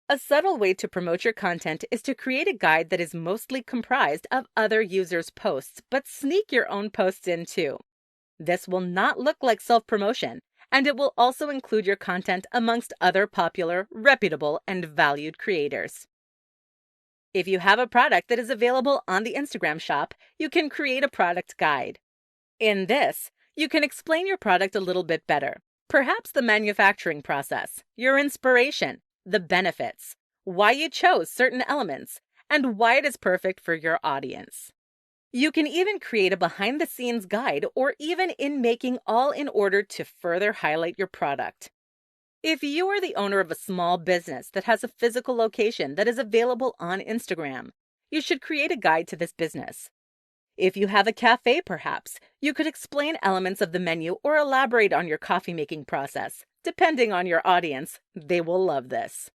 A subtle way to promote your content is to create a guide that is mostly comprised of other users' posts, but sneak your own posts in too. This will not look like self-promotion, and it will also include your content amongst other popular, reputable, and valued creators. If you have a product that is available on the Instagram shop, you can create a product guide. In this, you can explain your product a little bit better. Perhaps the manufacturing process, your inspiration, the benefits, why you chose certain elements, and why it is perfect for your audience. You can even create a behind-the-scenes guide or even in making, all in order to further highlight your product. If you are the owner of a small business that has a physical location that is available on Instagram, you should create a guide to this business. If you have a cafe, perhaps, you could explain elements of the menu or elaborate on your coffee making process. Depending on your audience, they will love this.